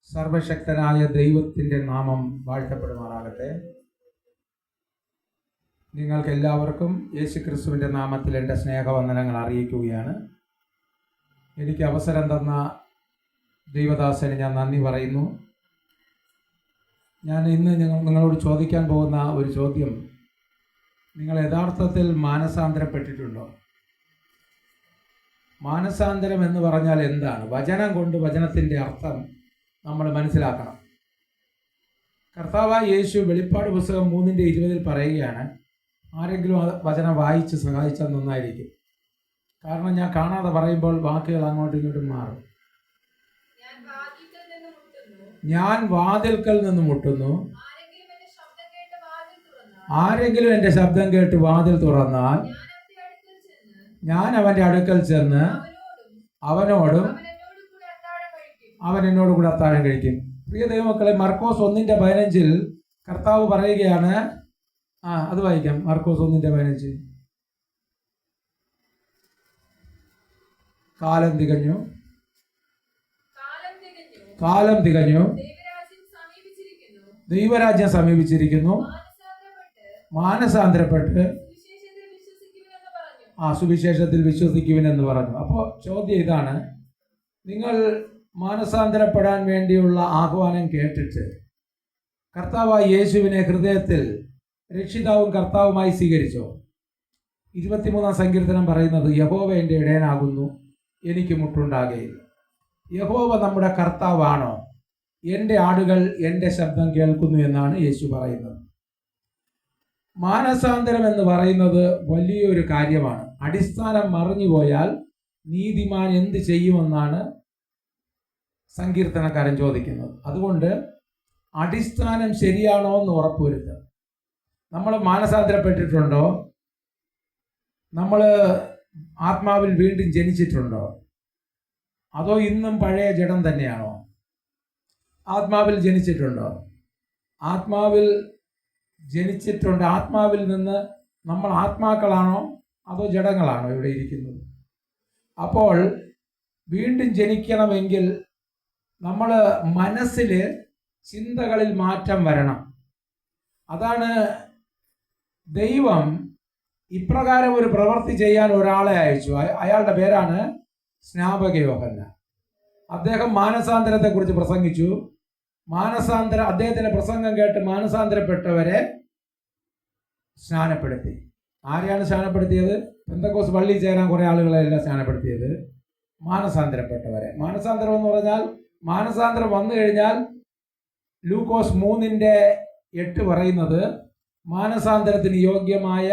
സർവശക്തനായ ദൈവത്തിൻ്റെ നാമം വാഴ്ത്തപ്പെടുമാറാകട്ടെ. നിങ്ങൾക്ക് എല്ലാവർക്കും യേശുക്രിസ്തുവിൻ്റെ നാമത്തിൽ എൻ്റെ സ്നേഹവന്ദനങ്ങൾ അറിയിക്കുകയാണ്. എനിക്ക് അവസരം തന്ന ദൈവദാസന് ഞാൻ നന്ദി പറയുന്നു. ഞാൻ ഇന്ന് നിങ്ങളോട് ചോദിക്കാൻ പോകുന്ന ഒരു ചോദ്യം, നിങ്ങൾ യഥാർത്ഥത്തിൽ മാനസാന്തരപ്പെട്ടിട്ടുണ്ടോ? മാനസാന്തരം എന്ന് പറഞ്ഞാൽ എന്താണ്? വചനം കൊണ്ട് വചനത്തിൻ്റെ അർത്ഥം നമ്മൾ മനസ്സിലാക്കണം. കർത്താവായ യേശു വെളിപ്പാട് പുസ്തകം 3:20 പറയുകയാണ്, ആരെങ്കിലും ആ വചനം വായിച്ച് സഹായിച്ചാൽ നന്നായിരിക്കും. കാരണം ഞാൻ കാണാതെ പറയുമ്പോൾ വാക്കുകൾ അങ്ങോട്ടും ഇങ്ങോട്ടും മാറും. ഞാൻ വാതിൽക്കൽ നിന്ന് മുട്ടുന്നു, ആരെങ്കിലും എൻ്റെ ശബ്ദം കേട്ട് വാതിൽ തുറന്നാൽ ഞാൻ അവൻ്റെ അടുക്കൽ ചെന്ന് അവനോടും അവൻ എന്നോട് കൂടെ അത്താഴം കഴിക്കും. പ്രിയ ദൈവമക്കളെ, മർക്കോസ് 1:15 കർത്താവ് പറയുകയാണ്, അത് വായിക്കാം. മർക്കോസ് 1:15. കാലം തികഞ്ഞു, ദൈവരാജ്യം സമീപിച്ചിരിക്കുന്നു, മാനസാന്തരപ്പെട്ട് സുവിശേഷത്തിൽ വിശ്വസിക്കുവിനെന്ന് പറഞ്ഞു. അപ്പോൾ ചോദ്യം ഇതാണ്, നിങ്ങൾ മാനസാന്തരപ്പെടാൻ വേണ്ടിയുള്ള ആഹ്വാനം കേട്ടിട്ട് കർത്താവായ യേശുവിനെ ഹൃദയത്തിൽ രക്ഷിതാവും കർത്താവുമായി സ്വീകരിച്ചോ? 23-ാം സങ്കീർത്തനം പറയുന്നത്, യഹോവ എൻ്റെ ഇടയനാകുന്നു, എനിക്ക് മുട്ടുണ്ടാകുകയില്ല. യഹോവ നമ്മുടെ കർത്താവാണോ? എൻ്റെ ആടുകൾ എൻ്റെ ശബ്ദം കേൾക്കുന്നു എന്നാണ് യേശു പറയുന്നത്. മാനസാന്തരം എന്ന് പറയുന്നത് വലിയൊരു കാര്യമാണ്. അടിസ്ഥാനം മറിഞ്ഞുപോയാൽ നീതിമാൻ എന്ത് ചെയ്യുമെന്നാണ് സങ്കീർത്തനക്കാരൻ ചോദിക്കുന്നത്. അതുകൊണ്ട് അടിസ്ഥാനം ശരിയാണോ എന്ന് ഉറപ്പുവരുത്തുക. നമ്മൾ മാനസാന്തരപ്പെട്ടിട്ടുണ്ടോ? നമ്മൾ ആത്മാവിൽ വീണ്ടും ജനിച്ചിട്ടുണ്ടോ? അതോ ഇന്നും പഴയ ജഡം തന്നെയാണോ? ആത്മാവിൽ ജനിച്ചിട്ടുണ്ടോ? ആത്മാവിൽ ജനിച്ചിട്ടുണ്ട്. ആത്മാവിൽ നിന്ന് നമ്മൾ ആത്മാക്കളാണോ അതോ ജഡങ്ങളാണോ ഇവിടെ ഇരിക്കുന്നത്? അപ്പോൾ വീണ്ടും ജനിക്കണമെങ്കിൽ നമ്മൾ മനസ്സിൽ, ചിന്തകളിൽ മാറ്റം വരണം. അതാണ് ദൈവം ഇപ്രകാരം ഒരു പ്രവൃത്തി ചെയ്യാൻ ഒരാളെ അയച്ചു. അയാളുടെ പേരാണ് സ്നാപക യോഹന്നാൻ. അദ്ദേഹം മാനസാന്തരത്തെക്കുറിച്ച് പ്രസംഗിച്ചു. അദ്ദേഹത്തിന്റെ പ്രസംഗം കേട്ട് മാനസാന്തരപ്പെട്ടവരെ സ്നാനപ്പെടുത്തി. ആരെയാണ് സ്നാനപ്പെടുത്തിയത്? പെന്തക്കോസ്ത് പള്ളിയിൽ ചേരാൻ കുറേ ആളുകളെയല്ല സ്നാനപ്പെടുത്തിയത്, മാനസാന്തരപ്പെട്ടവരെ. മാനസാന്തരം എന്ന് പറഞ്ഞാൽ, മാനസാന്തരം വന്നു കഴിഞ്ഞാൽ ലൂക്കോസ് 3:8 പറയുന്നത് മാനസാന്തരത്തിന് യോഗ്യമായ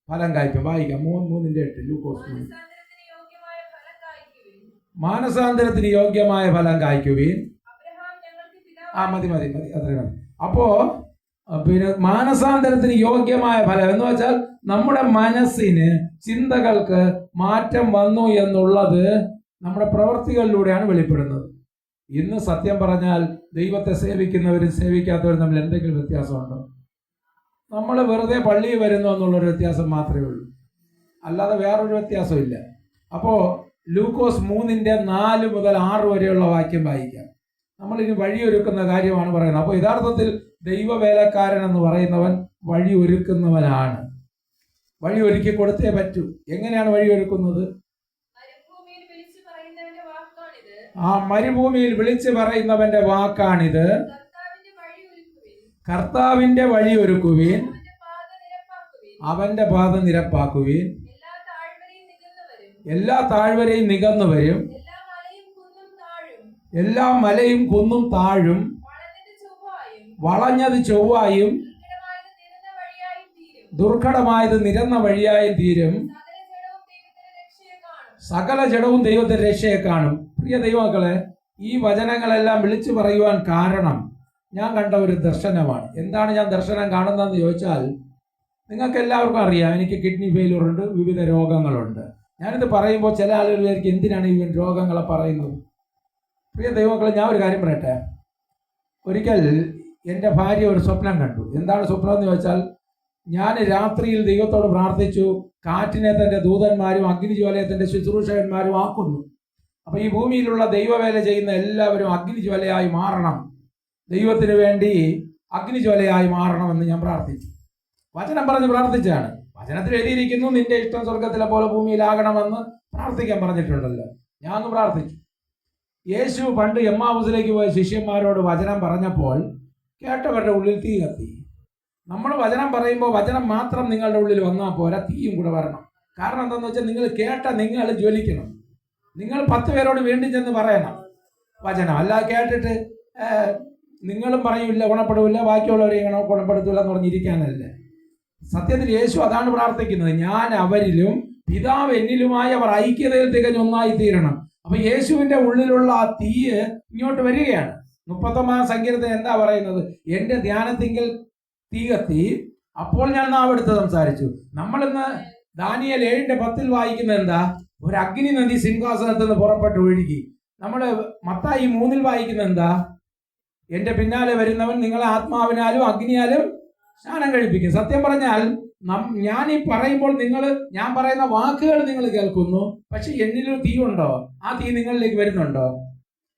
ഫലം കായ്ക്കും. വായിക്കാം. 3:8 ലൂക്കോസ് 3. മാനസാന്തരത്തിന് യോഗ്യമായ ഫലം കായ്ക്കുവീൻ. മതി അത്രയും മതി. അപ്പോ പിന്നെ മാനസാന്തരത്തിന് യോഗ്യമായ ഫലം എന്ന് വെച്ചാൽ നമ്മുടെ മനസ്സിന്, ചിന്തകൾക്ക് മാറ്റം വന്നു എന്നുള്ളത് നമ്മുടെ പ്രവൃത്തികളിലൂടെയാണ് വെളിപ്പെടുന്നത്. ഇന്ന് സത്യം പറഞ്ഞാൽ ദൈവത്തെ സേവിക്കുന്നവരും സേവിക്കാത്തവരും തമ്മിൽ എന്തെങ്കിലും വ്യത്യാസമുണ്ടോ? നമ്മൾ വെറുതെ പള്ളിയിൽ വരുന്നു എന്നുള്ളൊരു വ്യത്യാസം മാത്രമേ ഉള്ളൂ, അല്ലാതെ വേറൊരു വ്യത്യാസമില്ല. അപ്പോൾ ലൂക്കോസ് 3:4 മുതൽ 6 വരെയുള്ള വാക്യം വായിക്കാം. നമ്മളിനി വഴിയൊരുക്കുന്ന കാര്യമാണ് പറയുന്നത്. അപ്പോൾ യഥാർത്ഥത്തിൽ ദൈവവേലക്കാരൻ എന്ന് പറയുന്നവൻ വഴി ഒരുക്കുന്നവനാണ്. വഴി ഒരുക്കി കൊടുത്തേ പറ്റൂ. എങ്ങനെയാണ് വഴി ഒരുക്കുന്നത്? മരുഭൂമിയിൽ വിളിച്ചു പറയുന്നവന്റെ വാക്കാണിത്, കർത്താവിന്റെ വഴി ഒരുക്കുവീൻ, അവന്റെ പാത നിരപ്പാക്കുവീൻ. എല്ലാ താഴ്വരയും നികന്നു വരും, എല്ലാ മലയും കുന്നും താഴും, വളഞ്ഞത് ചൊവ്വായും ദുർഘടമായത് നിരന്ന വഴിയായും തീരും. സകല ജഡവും ദൈവത്തിന്റെ രക്ഷയെ കാണും. പ്രിയ ദൈവമക്കളെ, ഈ വചനങ്ങളെല്ലാം വിളിച്ചു പറയുവാൻ കാരണം ഞാൻ കണ്ട ഒരു ദർശനമാണ്. എന്താണ് ഞാൻ ദർശനം കാണുന്നതെന്ന് ചോദിച്ചാൽ, നിങ്ങൾക്ക് എല്ലാവർക്കും അറിയാം, എനിക്ക് കിഡ്നി ഫെയിലിയർ ഉണ്ട്, വിവിധ രോഗങ്ങളുണ്ട്. ഞാനിത് പറയുമ്പോൾ ചില ആളുകൾ വിചാരിക്കും, എന്തിനാണ് ഈ രോഗങ്ങളെ പറയുന്നത്? പ്രിയ ദൈവമക്കളെ, ഞാൻ ഒരു കാര്യം പറയട്ടെ. ഒരിക്കൽ എൻ്റെ ഭാര്യ ഒരു സ്വപ്നം കണ്ടു. എന്താണ് സ്വപ്നം എന്ന് ചോദിച്ചാൽ, ഞാൻ രാത്രിയിൽ ദൈവത്തോട് പ്രാർത്ഥിച്ചു, കാറ്റിനെ തൻ്റെ ദൂതന്മാരും അഗ്നിജ്വാലയെ തൻ്റെ ശുശ്രൂഷകന്മാരും ആക്കുന്നു. അപ്പൊ ഈ ഭൂമിയിലുള്ള ദൈവവേല ചെയ്യുന്ന എല്ലാവരും അഗ്നിജ്വലയായി മാറണം, ദൈവത്തിന് വേണ്ടി അഗ്നിജ്വലയായി മാറണമെന്ന് ഞാൻ പ്രാർത്ഥിച്ചു. വചനം പറഞ്ഞ് പ്രാർത്ഥിച്ചാണ്. വചനത്തിൽ എഴുതിയിരിക്കുന്നു, നിന്റെ ഇഷ്ടം സ്വർഗത്തിലെ പോലെ ഭൂമിയിലാകണമെന്ന് പ്രാർത്ഥിക്കാൻ പറഞ്ഞിട്ടുണ്ടല്ലോ. ഞാൻ പ്രാർത്ഥിച്ചു. യേശു പണ്ട് എമ്മാവുസിലേക്ക് പോയ ശിഷ്യന്മാരോട് വചനം പറഞ്ഞപ്പോൾ കേട്ടവരുടെ ഉള്ളിൽ തീ കത്തി. നമ്മൾ വചനം പറയുമ്പോൾ വചനം മാത്രം നിങ്ങളുടെ ഉള്ളിൽ വന്നാൽ പോരാ, തീയും കൂടെ വരണം. കാരണം എന്താണെന്ന് വെച്ചാൽ നിങ്ങൾ കേട്ട നിങ്ങൾ ജ്വലിക്കണം. നിങ്ങൾ 10 പേരോട് വീണ്ടും ചെന്ന് പറയണം വചനം. അല്ല കേട്ടിട്ട് നിങ്ങളും പറയൂല, ഗുണപ്പെടില്ല, ബാക്കിയുള്ളവരെ ഗുണപ്പെടുത്തില്ല എന്ന് പറഞ്ഞിരിക്കാനല്ല. സത്യത്തിൽ യേശു അതാണ് പ്രാർത്ഥിക്കുന്നത്, ഞാൻ അവരിലും പിതാവ് എന്നിലുമായി അവർ ഐക്യതയിൽ തികഞ്ഞൊന്നായി തീരണം. അപ്പൊ യേശുവിന്റെ ഉള്ളിലുള്ള ആ തീയ് ഇങ്ങോട്ട് വരികയാണ്. 39 സങ്കീർത്തനം എന്താ പറയുന്നത്? എന്റെ ധ്യാനത്തിങ്കിൽ തീ കത്തി, അപ്പോൾ ഞാൻ നാവെടുത്ത് സംസാരിച്ചു. നമ്മളിന്ന് ദാനിയേൽ 7:10 വായിക്കുന്നത് എന്താ? ഒരു അഗ്നി നദി സിംഹാസനത്തിൽ നിന്ന് പുറപ്പെട്ട് ഒഴുകി. നമ്മൾ മത്തായി 3 വായിക്കുന്നത് എന്താ? എന്റെ പിന്നാലെ വരുന്നവൻ നിങ്ങളെ ആത്മാവിനാലും അഗ്നിയാലും സ്നാനം കഴിപ്പിക്കും. സത്യം പറഞ്ഞാൽ ഞാൻ ഈ പറയുമ്പോൾ ഞാൻ പറയുന്ന വാക്കുകൾ നിങ്ങൾ കേൾക്കുന്നു, പക്ഷെ എന്നിലൊരു തീ ഉണ്ടോ? ആ തീ നിങ്ങളിലേക്ക് വരുന്നുണ്ടോ?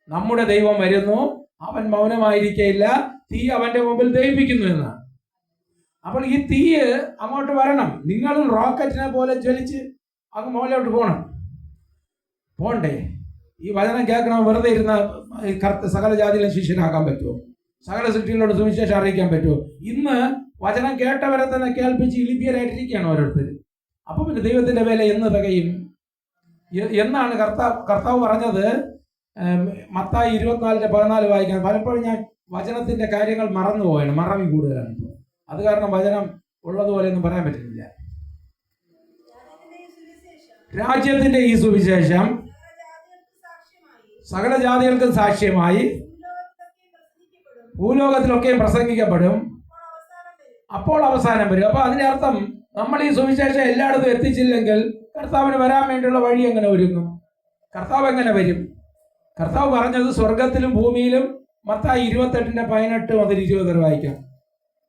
നമ്മുടെ ദൈവം വരുന്നു, അവൻ മൗനമായിരിക്കയില്ല, തീ അവന്റെ മുമ്പിൽ ദഹിപ്പിക്കുന്നു എന്നാണ്. അപ്പോൾ ഈ തീ അങ്ങോട്ട് വരണം. നിങ്ങൾ റോക്കറ്റിനെ പോലെ ജ്വലിച്ച് അങ്ങ് മുകളിലോട്ട് പോണ്ടേ? ഈ വചനം കേൾക്കണം. വെറുതെ ഇരുന്ന സകല ജാതിയിലും ശിഷ്യനാക്കാൻ പറ്റുമോ? സകല സൃഷ്ടികളോട് സുവിശേഷം അറിയിക്കാൻ പറ്റുമോ? ഇന്ന് വചനം കേട്ടവരെ തന്നെ കേൾപ്പിച്ച് ഇളിപ്പിയരായിട്ടിരിക്കുകയാണ് ഓരോരുത്തർ. അപ്പൊ പിന്നെ ദൈവത്തിന്റെ വേല എന്ന് തികയും എന്നാണ് കർത്താവ് പറഞ്ഞത്. മത്തായി 24:14 വായിക്കാൻ പലപ്പോഴും ഞാൻ വചനത്തിന്റെ കാര്യങ്ങൾ മറന്നുപോയാണ്. മറവി കൂടുതലാണ്. അത് കാരണം വചനം ഉള്ളതുപോലെയൊന്നും പറയാൻ പറ്റുന്നില്ല. രാജ്യത്തിന്റെ ഈ സുവിശേഷം സകല ജാതികൾക്കും സാക്ഷ്യമായി ഭൂലോകത്തിലൊക്കെയും പ്രസംഗിക്കപ്പെടും, അപ്പോൾ അവസാനം വരും. അപ്പൊ അതിന്റെ അർത്ഥം നമ്മൾ ഈ സുവിശേഷം എല്ലായിടത്തും എത്തിച്ചില്ലെങ്കിൽ കർത്താവിന് വരാൻ വേണ്ടിയുള്ള വഴി എങ്ങനെ ഒരുങ്ങും? കർത്താവ് എങ്ങനെ വരും? കർത്താവ് പറഞ്ഞത് സ്വർഗത്തിലും ഭൂമിയിലും, മത്തായി 28:18-20 വായിക്കാം.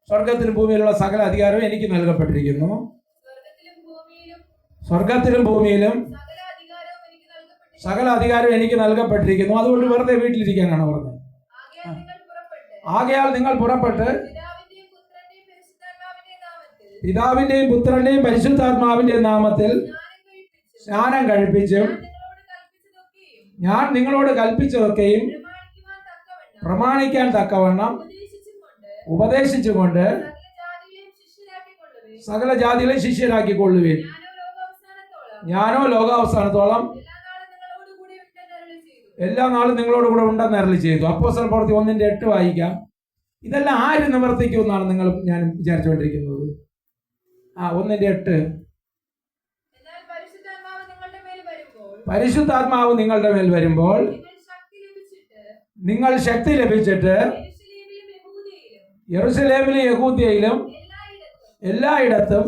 സ്വർഗത്തിലും ഭൂമിയിലുള്ള സകല അധികാരവും എനിക്ക് നൽകപ്പെട്ടിരിക്കുന്നു. സ്വർഗത്തിലും ഭൂമിയിലും സകല അധികാരവും എനിക്ക് നൽകപ്പെട്ടിരിക്കുന്നു. അതുകൊണ്ട് വെറുതെ വീട്ടിലിരിക്കാനാണ് പറഞ്ഞത്. ആകയാൽ നിങ്ങൾ പുറപ്പെട്ട് പിതാവിന്റെയും പുത്രന്റെയും പരിശുദ്ധാത്മാവിന്റെയും നാമത്തിൽ സ്നാനം കഴിപ്പിച്ചും ഞാൻ നിങ്ങളോട് കൽപ്പിച്ചതൊക്കെയും പ്രമാണിക്കാൻ തക്കവണ്ണം ഉപദേശിച്ചുകൊണ്ട് സകല ജാതികളെ ശിഷ്യരാക്കിക്കൊള്ളുവിൻ. ഞാനോ ലോകാവസാനത്തോളം എല്ലാ നാളും നിങ്ങളോട് കൂടെ ഉണ്ടെന്ന് അരുളി ചെയ്തു. അപ്പോസ്തല പ്രവൃത്തി 1:8 വായിക്കാം. ഇതെല്ലാം ആര് നിവർത്തിക്കും എന്നാണ് ഞാൻ വിചാരിച്ചുകൊണ്ടിരിക്കുന്നത്. 1:8 പരിശുദ്ധാത്മാവ് നിങ്ങളുടെ മേൽ വരുമ്പോൾ നിങ്ങൾ ശക്തി ലഭിച്ചിട്ട് യെരൂശലേമിലും യഹൂദ്യയിലും എല്ലായിടത്തും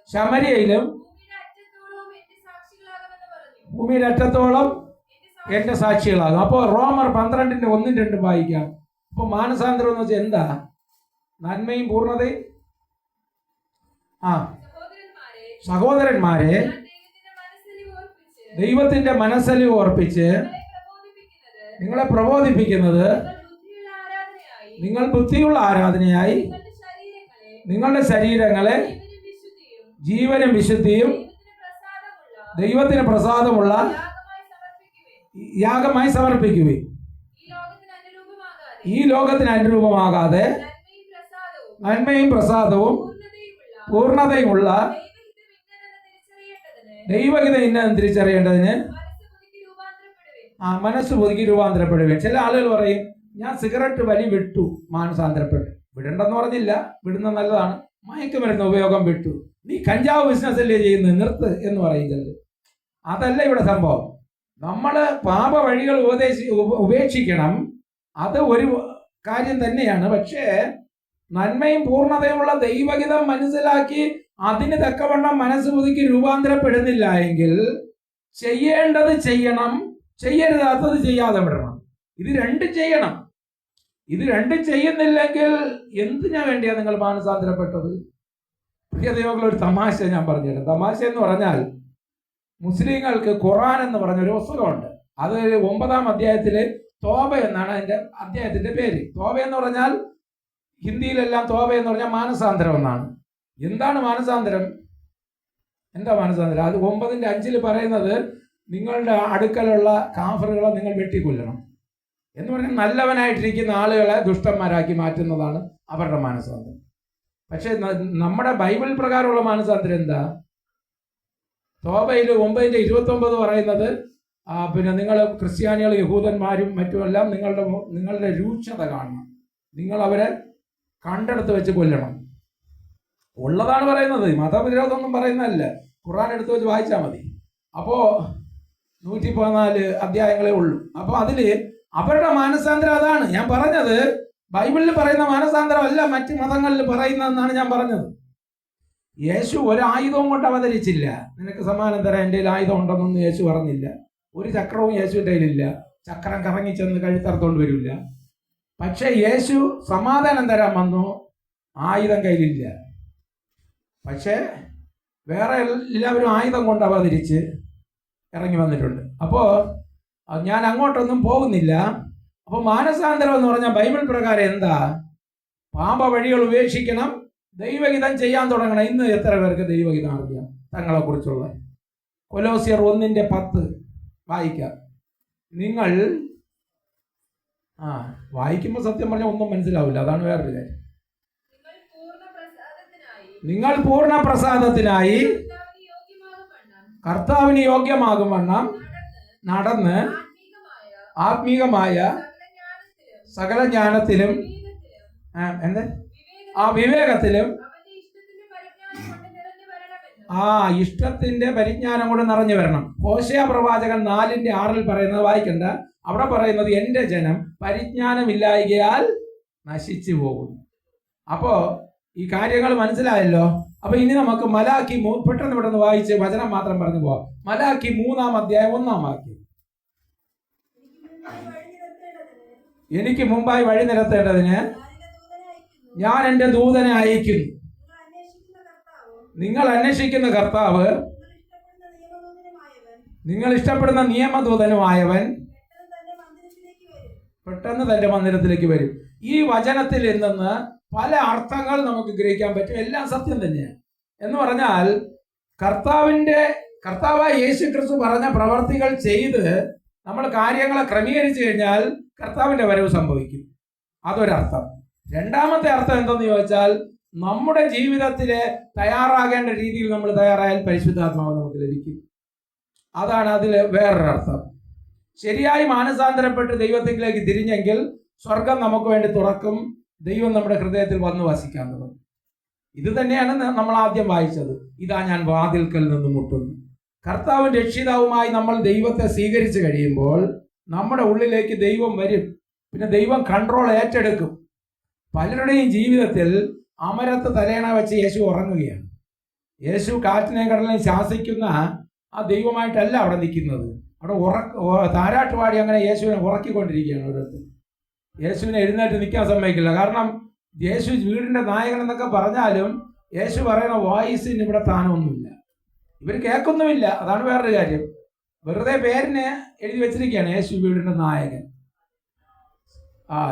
ശമര്യയിലും ഭൂമിയുടെ അറ്റത്തോളം എന്റെ സാക്ഷികളാകും. അപ്പോൾ റോമർ 12:1-2 വായിക്കാം. അപ്പൊ മാനസാന്തരം എന്ന് വെച്ചാൽ എന്താ? നന്മയും പൂർണ്ണതയും. സഹോദരന്മാരെ, ദൈവത്തിന്റെ മനസ്സലിവ് ഓർപ്പിച്ച് നിങ്ങളെ പ്രബോധിപ്പിക്കുന്നത് നിങ്ങൾ ബുദ്ധിയുള്ള ആരാധനയായി നിങ്ങളുടെ ശരീരങ്ങളെ ജീവനും വിശുദ്ധിയും ദൈവത്തിന് പ്രസാദമുള്ള യാഗമായി സമർപ്പിക്കുകയും ഈ ലോകത്തിന് അനുരൂപമാകാതെ നന്മയും പ്രസാദവും പൂർണ്ണതയുമുള്ള ദൈവഹിതം ഇന്നെന്ന് തിരിച്ചറിയേണ്ടതിന് മനസ്സ് പുതുക്കി രൂപാന്തരപ്പെടുകയും. ചില ആളുകൾ പറയും, ഞാൻ സിഗരറ്റ് വലി വിട്ടു, മാനസാന്തരപ്പെട്ടു. വിടണ്ടെന്ന് പറഞ്ഞില്ല, വിടുന്നത് നല്ലതാണ്. മയക്കുമരുന്ന് ഉപയോഗം വിട്ടു. നീ കഞ്ചാവ് ബിസിനസ് അല്ലേ ചെയ്യുന്നത്, നിർത്ത് എന്ന് പറയുന്നത്. അതല്ല ഇവിടെ സംഭവം. നമ്മൾ പാപ വഴികൾ ഉപേക്ഷിക്കണം. അത് ഒരു കാര്യം തന്നെയാണ്. പക്ഷേ നന്മയും പൂർണ്ണതയുമുള്ള ദൈവഹിതം മനസ്സിലാക്കി അതിന് തക്കവണ്ണം മനസ്സ് പുതുക്കി രൂപാന്തരപ്പെടുന്നില്ല എങ്കിൽ ചെയ്യേണ്ടത് ചെയ്യണം, ചെയ്യരുതാത്തത് ചെയ്യാതെ വിടണം. ഇത് രണ്ടും ചെയ്യണം. ഇത് രണ്ടും ചെയ്യുന്നില്ലെങ്കിൽ എന്തിനാ വേണ്ടിയാ നിങ്ങൾ മാനസാന്തരപ്പെട്ടത്? പ്രിയ ദൈവങ്ങൾ, ഒരു തമാശ ഞാൻ പറഞ്ഞുതരാം. തമാശ എന്ന് പറഞ്ഞാൽ, മുസ്ലിങ്ങൾക്ക് ഖുർആൻ എന്ന് പറഞ്ഞൊരു പുസ്തകമുണ്ട്. അത് 9-ാം അധ്യായത്തില് തോബ എന്നാണ് അതിന്റെ അധ്യായത്തിന്റെ പേര്. തോബ എന്ന് പറഞ്ഞാൽ ഹിന്ദിയിലെല്ലാം തോബ എന്ന് പറഞ്ഞാൽ മാനസാന്തരം എന്നാണ്. എന്താണ് മാനസാന്തരം? എന്താ മാനസാന്തരം? അത് 9:5 പറയുന്നത് നിങ്ങളുടെ അടുക്കലുള്ള കാഫറുകളെ നിങ്ങൾ വെട്ടിക്കൊല്ലണം എന്ന് പറഞ്ഞാൽ നല്ലവനായിട്ടിരിക്കുന്ന ആളുകളെ ദുഷ്ടന്മാരാക്കി മാറ്റുന്നതാണ് അവരുടെ മാനസാന്തരം. പക്ഷെ നമ്മുടെ ബൈബിൾ പ്രകാരമുള്ള മാനസാന്തരം എന്താ? തോബയിൽ 9:29 പറയുന്നത് പിന്നെ നിങ്ങൾ ക്രിസ്ത്യാനികൾ യഹൂദന്മാരും മറ്റുമെല്ലാം നിങ്ങളുടെ രൂക്ഷത കാണണം, നിങ്ങൾ അവരെ കണ്ടെടുത്ത് വെച്ച് കൊല്ലണം. ഉള്ളതാണ് പറയുന്നത്, മതവിരോധമൊന്നും പറയുന്നതല്ല. ഖുർആൻ എടുത്ത് വെച്ച് വായിച്ചാൽ മതി. അപ്പോൾ 114 അധ്യായങ്ങളേ ഉള്ളൂ. അപ്പോൾ അതില് അവരുടെ മാനസാന്തരം അതാണ് ഞാൻ പറഞ്ഞത്. ബൈബിളിൽ പറയുന്ന മാനസാന്തരം അല്ല മറ്റ് മതങ്ങളിൽ പറയുന്നതെന്നാണ് ഞാൻ പറഞ്ഞത്. യേശു ഒരു ആയുധവും കൊണ്ട് അവതരിച്ചില്ല. നിനക്ക് സമ്മാനം തരാൻ എൻ്റെ ആയുധം ഉണ്ടെന്നൊന്നും യേശു പറഞ്ഞില്ല. ഒരു ചക്രവും യേശുവിൻ്റെ കയ്യിലില്ല. ചക്രം കറങ്ങി ചെന്ന് കഴുത്തറുത്തോണ്ട് വരില്ല. പക്ഷെ യേശു സമാധാനം തരാൻ വന്നു, ആയുധം കയ്യിലില്ല. പക്ഷേ വേറെ എല്ലാവരും ആയുധം കൊണ്ട് അവതരിച്ച് ഇറങ്ങി വന്നിട്ടുണ്ട്. അപ്പോൾ ഞാൻ അങ്ങോട്ടൊന്നും പോകുന്നില്ല. അപ്പോൾ മാനസാന്തരം എന്ന് പറഞ്ഞാൽ ബൈബിൾ പ്രകാരം എന്താ? പാപ വഴികൾ ഉപേക്ഷിക്കണം, ദൈവഹിതം ചെയ്യാൻ തുടങ്ങണം. ഇന്ന് എത്ര പേർക്ക് ദൈവഹിതം അറിയാം തങ്ങളെ കുറിച്ചുള്ള? കൊലോസ്യർ 1:10 വായിക്കാം. നിങ്ങൾ വായിക്കുമ്പോൾ സത്യം പറഞ്ഞാൽ ഒന്നും മനസ്സിലാവില്ല, അതാണ് വേറൊരു കാര്യം. നിങ്ങൾ പൂർണ്ണ പ്രസാദത്തിനായി കർത്താവിന് യോഗ്യമാകും വണ്ണം നടന്ന് ആത്മീകമായ സകല ജ്ഞാനത്തിലും വിവേകത്തിലും ഇഷ്ടത്തിന്റെ പരിജ്ഞാനം കൊണ്ട് നിറഞ്ഞു വരണം. ഹോശേയ പ്രവാചകൻ 4:6 പറയുന്നത് വായിക്കണ്ട. അവിടെ പറയുന്നത് എന്റെ ജനം പരിജ്ഞാനമില്ലായ്കയാൽ നശിച്ചു പോകുന്നു. അപ്പോ ഈ കാര്യങ്ങൾ മനസ്സിലായല്ലോ. അപ്പൊ ഇനി നമുക്ക് മലാക്കി പെട്ടെന്ന് ഇവിടെ നിന്ന് വായിച്ച് വചനം മാത്രം പറഞ്ഞു പോവാം. മലാക്കി 3-ാം അധ്യായം 1-ാം വാക്യം. എനിക്ക് മുമ്പായി വഴി നിരത്തേണ്ടതിന് ഞാൻ എൻ്റെ ദൂതനെ അയക്കുന്നു. നിങ്ങൾ അന്വേഷിക്കുന്ന കർത്താവ്, നിങ്ങൾ ഇഷ്ടപ്പെടുന്ന നിയമദൂതനുമായവൻ പെട്ടെന്ന് തന്റെ മന്ദിരത്തിലേക്ക് വരും. ഈ വചനത്തിൽ നിന്ന് പല അർത്ഥങ്ങൾ നമുക്ക് ഗ്രഹിക്കാൻ പറ്റും. എല്ലാം സത്യം തന്നെയാണ്. എന്ന് പറഞ്ഞാൽ കർത്താവായ യേശു ക്രിസ്തു പറഞ്ഞ പ്രവർത്തികൾ ചെയ്ത് നമ്മൾ കാര്യങ്ങളെ ക്രമീകരിച്ചു കഴിഞ്ഞാൽ കർത്താവിന്റെ വരവ് സംഭവിക്കും. അതൊരർത്ഥം. രണ്ടാമത്തെ അർത്ഥം എന്തെന്ന് ചോദിച്ചാൽ നമ്മുടെ ജീവിതത്തിലെ തയ്യാറാകേണ്ട രീതിയിൽ നമ്മൾ തയ്യാറായാൽ പരിശുദ്ധാത്മാവ് നമുക്ക് ലഭിക്കും. അതാണ് അതിൽ വേറൊരർത്ഥം. ശരിയായി മാനസാന്തരപ്പെട്ട് ദൈവത്തിലേക്ക് തിരിഞ്ഞെങ്കിൽ സ്വർഗം നമുക്ക് വേണ്ടി തുറക്കും, ദൈവം നമ്മുടെ ഹൃദയത്തിൽ വന്ന് വസിക്കാൻ തുടങ്ങും. ഇത് തന്നെയാണ് നമ്മൾ ആദ്യം വായിച്ചത്. ഇതാ ഞാൻ വാതിൽക്കൽ നിന്ന് മുട്ടുന്നു. കർത്താവും രക്ഷിതാവുമായി നമ്മൾ ദൈവത്തെ സ്വീകരിച്ചു കഴിയുമ്പോൾ നമ്മുടെ ഉള്ളിലേക്ക് ദൈവം വരും. പിന്നെ ദൈവം കൺട്രോൾ ഏറ്റെടുക്കും. പലരുടെയും ജീവിതത്തിൽ അമരത്ത് തലയണ വെച്ച് യേശു ഉറങ്ങുകയാണ്. യേശു കാറ്റിനെയും കടലിനെയും ശാസിക്കുന്ന ആ ദൈവമായിട്ടല്ല അവിടെ നിൽക്കുന്നത്. അവിടെ താരാട്ടുപാടി അങ്ങനെ യേശുവിനെ ഉറക്കിക്കൊണ്ടിരിക്കുകയാണ് ഓരോരുത്തർ. യേശുവിനെ എഴുന്നേറ്റ് നിൽക്കാൻ സമ്മതിക്കില്ല. കാരണം യേശു വീടിന്റെ നായകൻ എന്നൊക്കെ പറഞ്ഞാലും യേശു പറയുന്ന വോയിസിന് ഇവിടെ സ്ഥാനമൊന്നുമില്ല. ഇവർ കേൾക്കുന്നുമില്ല. അതാണ് വേറൊരു കാര്യം. വെറുതെ പേരിനെ എഴുതി വെച്ചിരിക്കുകയാണ് യേശു വീടിന്റെ നായകൻ.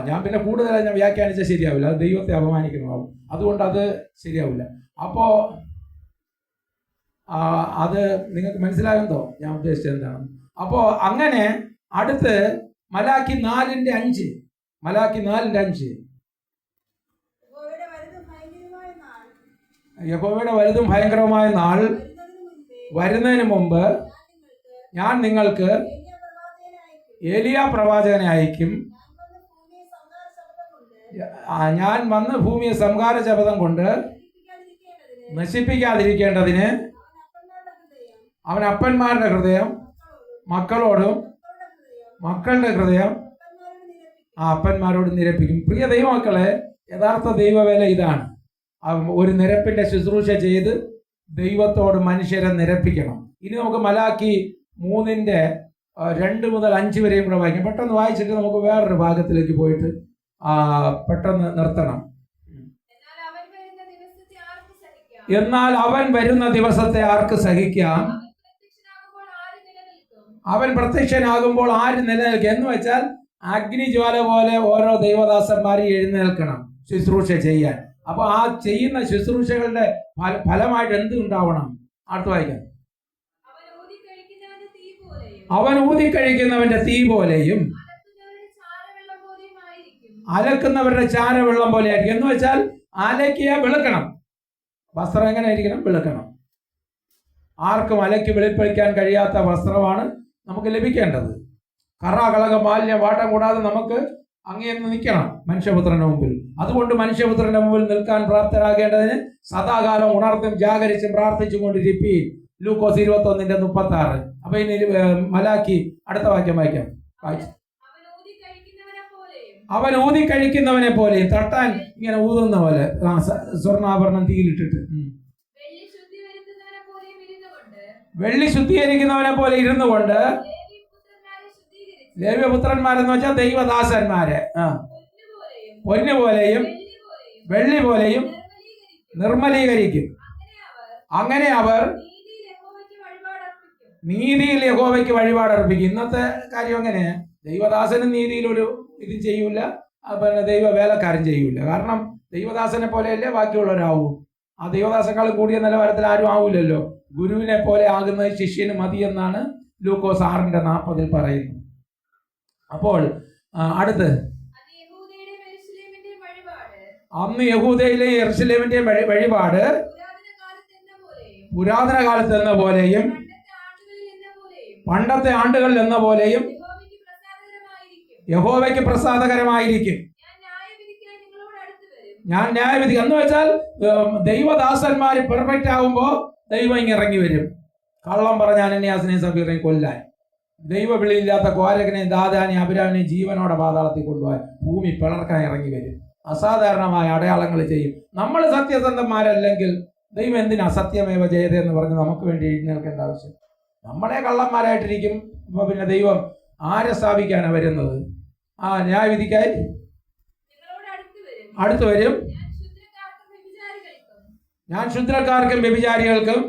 ഞാൻ പിന്നെ കൂടുതലായി ഞാൻ വ്യാഖ്യാനിച്ചാൽ ശരിയാവില്ല, അത് ദൈവത്തെ അപമാനിക്കുന്നതാവും. അതുകൊണ്ട് അത് ശരിയാവില്ല. അപ്പോ അത് നിങ്ങൾക്ക് മനസ്സിലാകുന്നതോ ഞാൻ ഉദ്ദേശിച്ചത് എന്താണ്? അപ്പോ അങ്ങനെ അടുത്ത് മലാക്കി 4:5 യഹോവയുടെ വലുതും ഭയങ്കരമായ നാൾ വരുന്നതിന് മുമ്പ് ഞാൻ നിങ്ങൾക്ക് ഏലിയാ പ്രവാചകനെ അയക്കും. ഞാൻ വന്ന് ഭൂമിയെ സംഹാര ശപഥം കൊണ്ട് നശിപ്പിക്കാതിരിക്കേണ്ടതിന് അവൻ അപ്പന്മാരുടെ ഹൃദയം മക്കളോടും മക്കളുടെ ഹൃദയം അപ്പന്മാരോട് നിരപ്പിക്കും. പ്രിയ ദൈവമക്കളെ, യഥാർത്ഥ ദൈവവേല ഇതാണ്. ഒരു നിരപ്പിന്റെ ശുശ്രൂഷ ചെയ്ത് ദൈവത്തോട് മനുഷ്യരെ നിരപ്പിക്കണം. ഇനി നമുക്ക് മലാക്കി 3:2 മുതൽ 5 വരെയും കൂടെ വായിക്കാം. പെട്ടെന്ന് വായിച്ചിട്ട് നമുക്ക് വേറൊരു ഭാഗത്തിലേക്ക് പോയിട്ട് പെട്ടെന്ന് നിർത്തണം. എന്നാൽ അവൻ വരുന്ന ദിവസത്തെ ആർക്ക് സഹിക്കാം? അവൻ പ്രത്യക്ഷനാകുമ്പോൾ ആര് നിലനിൽക്കും എന്ന് വെച്ചാൽ അഗ്നിജ്വാല പോലെ ഓരോ ദൈവദാസന്മാരും എഴുന്നേൽക്കണം ശുശ്രൂഷ ചെയ്യാൻ. അപ്പൊ ആ ചെയ്യുന്ന ശുശ്രൂഷകളുടെ ഫലമായിട്ട് എന്ത് ഉണ്ടാവണം? അടുത്ത് വായിക്കാം. അവൻ ഊതിക്കഴിക്കുന്നവന്റെ തീ പോലെയും അലക്കുന്നവരുടെ ചാരവെള്ളം പോലെ ആയിരിക്കും. എന്ന് വെച്ചാൽ അലക്കിയ വെളുക്കണം. വസ്ത്രം എങ്ങനെ ആയിരിക്കണം? വെളുക്കണം. ആർക്കും അലക്കി വെളുപ്പിക്കാൻ കഴിയാത്ത വസ്ത്രമാണ് നമുക്ക് ലഭിക്കേണ്ടത്. കറ, കളകം, മാലിന്യം, വാട്ടം കൂടാതെ നമുക്ക് അങ്ങേന്ന് നിൽക്കണം മനുഷ്യപുത്രന്റെ മുമ്പിൽ. അതുകൊണ്ട് മനുഷ്യപുത്രന്റെ മുമ്പിൽ നിൽക്കാൻ പ്രാപ്തരാകേണ്ടതിന് സദാകാലം ഉണർത്തും ജാഗരിച്ചും പ്രാർത്ഥിച്ചും കൊണ്ടിരിപ്പീൻ. ലൂക്കോസ് 21:36. അപ്പൊ ഇനി മലാക്കി അടുത്ത വാക്യം വായിക്കാം. അവൻ ഊതിക്കഴിക്കുന്നവനെ പോലെ, തട്ടാൻ ഇങ്ങനെ ഊതുന്ന പോലെ, സ്വർണ്ണാഭരണം തീയിലിട്ടിട്ട്. വെള്ളി ശുദ്ധീകരിക്കുന്നവനെ പോലെ ഇരുന്നു കൊണ്ട്, ലേവ്യപുത്രന്മാരെന്ന് വെച്ചാൽ ദൈവദാസന്മാരെ പൊന്നു പോലെയും വെള്ളി പോലെയും നിർമ്മലീകരിക്കും. അങ്ങനെ അവർ നീതിയിൽ യഹോവയ്ക്ക് വഴിപാടർപ്പിക്കും. ഇന്നത്തെ കാര്യം എങ്ങനെ? ദൈവദാസനും നീതിയിൽ ഒരു ഇത് ചെയ്യൂല, പിന്നെ ദൈവ വേലക്കാരൻ ചെയ്യൂല. കാരണം ദൈവദാസനെ പോലെയല്ലേ ബാക്കിയുള്ളവരാവൂ. ആ ദൈവദാസനേക്കാൾ കൂടിയ നിലവാരത്തിൽ ആരും ആവൂലല്ലോ. ഗുരുവിനെ പോലെ ആകുന്നത് ശിഷ്യന് മതി എന്നാണ് ലൂക്കോസ് 6:40 പറയുന്നത്. അപ്പോൾ അടുത്ത്, അന്ന് യഹൂദയിലെയും യെരുശലേമിന്റെയും വഴിപാട് പുരാതന കാലത്ത് എന്ന പോലെയും പണ്ടത്തെ ആണ്ടുകളിൽ എന്ന പോലെയും യഹോവയ്ക്ക് പ്രസാദകരമായിരിക്കും. ഞാൻ ന്യായവിധി എന്ന് വെച്ചാൽ ദൈവദാസന്മാര് പെർഫെക്റ്റ് ആകുമ്പോ ദൈവം ഇറങ്ങി വരും. കള്ളം പറഞ്ഞാൽ അന്യാസിനെയും സബീറിനെയും കൊല്ലാൻ, ദൈവ വിളിയില്ലാത്ത കോരകനെയും ദാദാനെയും അഭിരാമിനെയും ജീവനോടെ പാതാളത്തിൽ കൊണ്ടുപോകാൻ, ഭൂമി പിളർക്കാൻ ഇറങ്ങി വരും. അസാധാരണമായ അടയാളങ്ങൾ ചെയ്യും. നമ്മൾ സത്യസന്ധന്മാരല്ലെങ്കിൽ ദൈവം എന്തിനാ സത്യമേവ ജയതേ എന്ന് പറഞ്ഞ് നമുക്ക് വേണ്ടി എഴുന്നേൽക്കേണ്ട ആവശ്യം? നമ്മളെ കള്ളന്മാരായിട്ടിരിക്കും. ഇപ്പൊ പിന്നെ ദൈവം ആരെ സ്ഥാപിക്കാനാണ് വരുന്നത്? ന്യായവിധിക്കായി അടുത്തു വരും. ഞാൻ ശുദ്രക്കാർക്കും വ്യഭിചാരികൾക്കും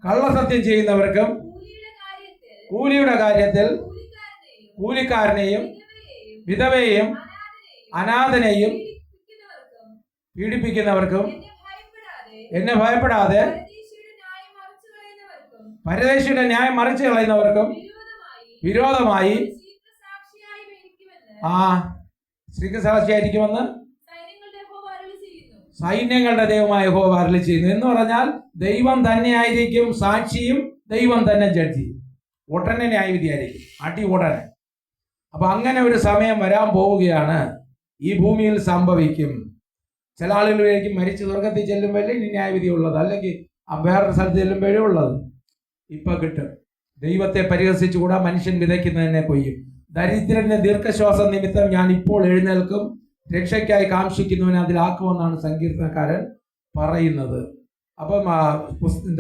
കള്ളസത്യം ചെയ്യുന്നവർക്കും കൂലിയുടെ കാര്യത്തിൽ കൂലിക്കാരനെയും വിധവയെയും അനാഥനെയും പീഡിപ്പിക്കുന്നവർക്കും എന്നെ ഭയപ്പെടാതെ പരദേശിയുടെ ന്യായം മറിച്ചു കളയുന്നവർക്കും വിരോധമായി സാക്ഷിയായിരിക്കുമെന്ന് സൈന്യങ്ങളുടെ ദൈവമായ യഹോവ അരുളി ചെയ്യുന്നു. എന്ന് പറഞ്ഞാൽ ദൈവം തന്നെയായിരിക്കും സാക്ഷിയും, ദൈവം തന്നെ ജഡ്ജിയും. ഉടനെ ന്യായവിധിയായിരിക്കും, അടി ഉടനെ. അപ്പൊ അങ്ങനെ ഒരു സമയം വരാൻ പോവുകയാണ്. ഈ ഭൂമിയിൽ സംഭവിക്കും. ചില ആളുകളിലേക്ക് മരിച്ച് സ്വർഗത്തിൽ ചെല്ലുമ്പോഴേ ഇനി ന്യായവിധി ഉള്ളത്, അല്ലെങ്കിൽ വേറൊരു സ്ഥലത്ത് ചെല്ലുമ്പോഴേ ഉള്ളത്. ഇപ്പൊ കിട്ടും. ദൈവത്തെ പരിഹസിച്ചുകൂടാ, മനുഷ്യൻ വിതയ്ക്കുന്നതിനെ കൊയ്യും. ദരിദ്രന്റെ ദീർഘശ്വാസം നിമിത്തം ഞാൻ ഇപ്പോൾ എഴുന്നേൽക്കും, രക്ഷയ്ക്കായി കാംക്ഷിക്കുന്നവനെ അതിലാക്കുമെന്നാണ് സങ്കീർത്തനക്കാരൻ പറയുന്നത്. അപ്പം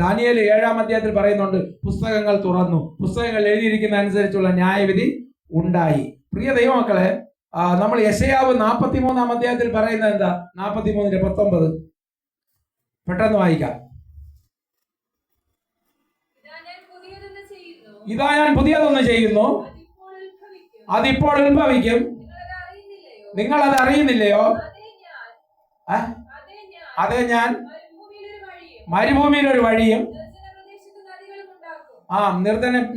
ദാനിയേൽ 7-ാം അധ്യായത്തിൽ പറയുന്നുണ്ട്, പുസ്തകങ്ങൾ തുറന്നു, പുസ്തകങ്ങൾ എഴുതിയിരിക്കുന്ന അനുസരിച്ചുള്ള ന്യായവിധി ഉണ്ടായി. പ്രിയ ദൈവമക്കളെ, നമ്മൾ യെശയ്യാവ് 43-ാം അധ്യായത്തിൽ പറയുന്നത് എന്താ? 43:19 പെട്ടെന്ന് വായിക്കാം. ഇതാ ഞാൻ പുതിയതൊന്ന് ചെയ്യുന്നു, അതിപ്പോൾ ഉത്ഭവിക്കും, നിങ്ങളത് അറിയുന്നില്ലയോ? അതെ, ഞാൻ മരുഭൂമിയിൽ ഒരു വഴിയും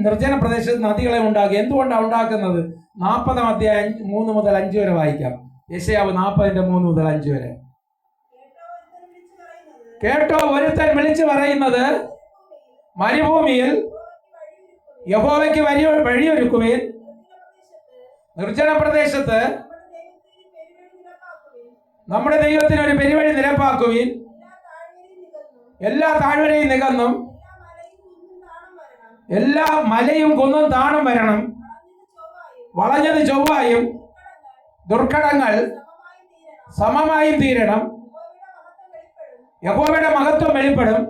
നിർജ്ജന പ്രദേശത്ത് നദികളെ ഉണ്ടാക്കി. എന്തുകൊണ്ടാണ് ഉണ്ടാക്കുന്നത്? 40-ാം അധ്യായം 3 മുതൽ 5 വരെ വായിക്കാം. യെശയ്യാവ് 40:3 മുതൽ 5 വരെ. കേട്ടോ, ഒരുത്തൻ വിളിച്ചു പറയുന്നത്, മരുഭൂമിയിൽ യഹോവയ്ക്ക് വഴിയൊരുക്കുവിൻ, നിർജ്ജന പ്രദേശത്ത് നമ്മുടെ ദൈവത്തിന് ഒരു പെരുവഴി നിരപ്പാക്കുവിൻ, എല്ലാ താഴ്വരയും നികന്നും എല്ലാ മലയും കുന്നും താണും വരണം, വളഞ്ഞത് ചൊവ്വായും ദുർഘടങ്ങൾ സമമായും തീരണം, യഹോവയുടെ മഹത്വം വെളിപ്പെടും,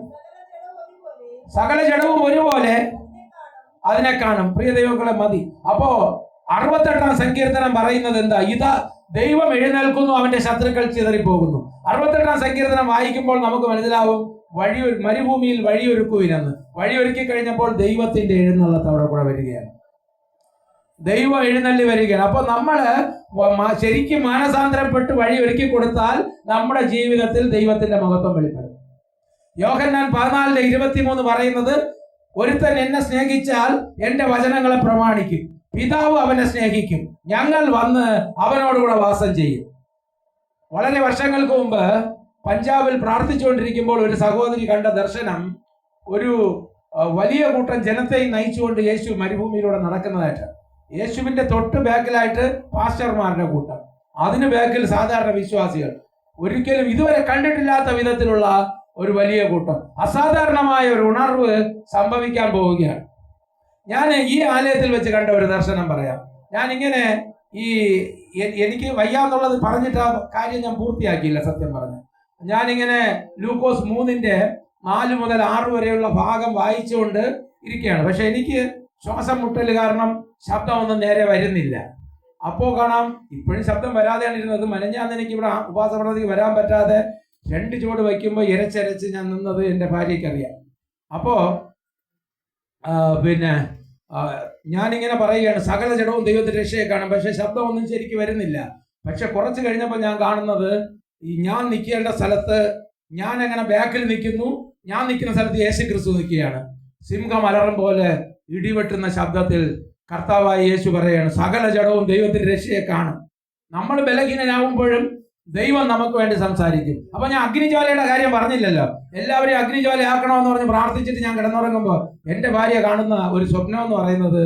സകല ജഡവും ഒരുപോലെ അതിനെ കാണും. പ്രിയ ദൈവങ്ങളെ, മതി. അപ്പോ 68-ാം സങ്കീർത്തനം പറയുന്നത് എന്താ? ഇതാ ദൈവം എഴുന്നേൽക്കുന്നു, അവന്റെ ശത്രുക്കൾ ചിതറിപ്പോകുന്നു. 68-ാം സങ്കീർത്തനം വായിക്കുമ്പോൾ നമുക്ക് മനസ്സിലാവും, മരുഭൂമിയിൽ വഴിയൊരുക്കുവിനെന്ന്. വഴിയൊരുക്കി കഴിഞ്ഞപ്പോൾ ദൈവത്തിന്റെ എഴുന്നള്ളത്ത് അവിടെ കൂടെ വരികയാണ്. ദൈവം എഴുന്നള്ളി വരികയാണ്. അപ്പൊ നമ്മള് ശരിക്കും മാനസാന്തരപ്പെട്ട് വഴി ഒരുക്കി കൊടുത്താൽ നമ്മുടെ ജീവിതത്തിൽ ദൈവത്തിന്റെ മഹത്വം വെളിപ്പെടും. യോഹന്നാൻ 14:23 പറയുന്നത്, ഒരുത്തൻ എന്നെ സ്നേഹിച്ചാൽ എന്റെ വചനങ്ങളെ പ്രമാണിക്കും, പിതാവ് അവനെ സ്നേഹിക്കും, ഞങ്ങൾ വന്ന് അവനോടുകൂടെ വാസം ചെയ്യും. വളരെ വർഷങ്ങൾക്ക് മുമ്പ് പഞ്ചാബിൽ പ്രാർത്ഥിച്ചുകൊണ്ടിരിക്കുമ്പോൾ ഒരു സഹോദരി കണ്ട ദർശനം, ഒരു വലിയ കൂട്ടം ജനത്തെയും നയിച്ചുകൊണ്ട് യേശു മരുഭൂമിയിലൂടെ നടക്കുന്നതായിട്ട്. യേശുവിന്റെ തൊട്ട് ബാക്കിലായിട്ട് പാസ്റ്റർമാരുടെ കൂട്ടം, അതിന് ബാക്കിൽ സാധാരണ വിശ്വാസികൾ. ഒരിക്കലും ഇതുവരെ കണ്ടിട്ടില്ലാത്ത വിധത്തിലുള്ള ഒരു വലിയ കൂട്ടം. അസാധാരണമായ ഒരു ഉണർവ് സംഭവിക്കാൻ പോവുകയാണ്. ഞാൻ ഈ ആലയത്തിൽ വെച്ച് കണ്ട ഒരു ദർശനം പറയാം. ഞാനിങ്ങനെ എനിക്ക് വയ്യാന്നുള്ളത് പറഞ്ഞിട്ട് ആ കാര്യം ഞാൻ പൂർത്തിയാക്കിയില്ല. സത്യം പറഞ്ഞു, ഞാനിങ്ങനെ ലൂക്കോസ് 3:4 മുതൽ 6 വരെയുള്ള ഭാഗം വായിച്ചുകൊണ്ട് ഇരിക്കുകയാണ്. പക്ഷെ എനിക്ക് ശ്വാസം മുട്ടൽ കാരണം ശബ്ദമൊന്നും നേരെ വരുന്നില്ല. അപ്പോൾ കാണാം ഇപ്പോഴും ശബ്ദം വരാതെയാണ് ഇരുന്നത്. മെനഞ്ഞാന്ന് എനിക്ക് ഇവിടെ ഉപാസപ്രവൃത്തിക്ക് വരാൻ പറ്റാതെ 2 ചുവട് വയ്ക്കുമ്പോൾ ഇരച്ചരച്ച് ഞാൻ നിന്നത് എൻ്റെ ഭാര്യയ്ക്കറിയാം. അപ്പോൾ ഞാനിങ്ങനെ പറയുകയാണ്, സകല ജഡവും ദൈവത്തിന്റെ രക്ഷയെ കാണും, പക്ഷെ ശബ്ദമൊന്നും ശരിക്കും വരുന്നില്ല. പക്ഷെ കുറച്ച് കഴിഞ്ഞപ്പോൾ ഞാൻ കാണുന്നത്, ഞാൻ നിൽക്കേണ്ട സ്ഥലത്ത് ഞാൻ അങ്ങനെ ബാക്കിൽ നിൽക്കുന്നു, ഞാൻ നിൽക്കുന്ന സ്ഥലത്ത് യേശു ക്രിസ്തു നിൽക്കുകയാണ്. സിംഹം അലറും പോലെ ഇടിവെട്ടുന്ന ശബ്ദത്തിൽ കർത്താവായ യേശു പറയുകയാണ്, സകല ജഡവും ദൈവത്തിന്റെ രക്ഷയെ കാണും. നമ്മൾ ബലഹീനനാകുമ്പോഴും ദൈവം നമുക്ക് വേണ്ടി സംസാരിക്കും. അപ്പൊ ഞാൻ അഗ്നിജ്വാലയുടെ കാര്യം പറഞ്ഞില്ലല്ലോ. എല്ലാവരെയും അഗ്നിജ്വാലയാക്കണമെന്ന് പറഞ്ഞ് പ്രാർത്ഥിച്ചിട്ട് ഞാൻ കിടന്നുറങ്ങുമ്പോൾ എൻ്റെ ഭാര്യ കാണുന്ന ഒരു സ്വപ്നം എന്ന് പറയുന്നത്,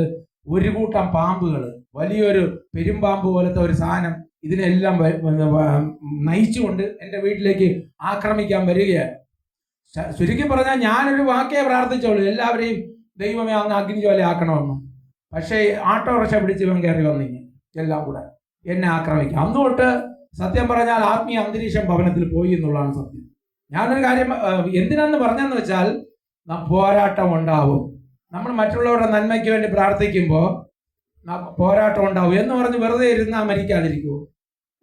ഒരു കൂട്ടം പാമ്പുകൾ, വലിയൊരു പെരുമ്പാമ്പ് പോലത്തെ ഒരു സാധനം ഇതിനെല്ലാം നയിച്ചുകൊണ്ട് എൻ്റെ വീട്ടിലേക്ക് ആക്രമിക്കാൻ വരികയാണ്. ചുരുക്കി പറഞ്ഞാൽ ഞാനൊരു വാക്കേ പ്രാർത്ഥിച്ചോളൂ, എല്ലാവരെയും ദൈവമേ അങ്ങ് അഗ്നിജ്വാലയാക്കണമെന്ന്. പക്ഷേ ഓട്ടോറിക്ഷ പിടിച്ച് ഇവൻ കയറി വന്നിങ്ങനെ എല്ലാം കൂടെ എന്നെ ആക്രമിക്കാം. അന്ന് തൊട്ട് സത്യം പറഞ്ഞാൽ ആത്മീയ അന്തരീക്ഷം ഭവനത്തിൽ പോയി എന്നുള്ളതാണ് സത്യം. ഞാനൊരു കാര്യം എന്തിനാന്ന് പറഞ്ഞെന്ന് വെച്ചാൽ, പോരാട്ടം ഉണ്ടാവും. നമ്മൾ മറ്റുള്ളവരുടെ നന്മയ്ക്ക് വേണ്ടി പ്രാർത്ഥിക്കുമ്പോൾ പോരാട്ടം ഉണ്ടാവും എന്ന് പറഞ്ഞ് വെറുതെ ഇരുന്നാൽ മരിക്കാതിരിക്കുമോ?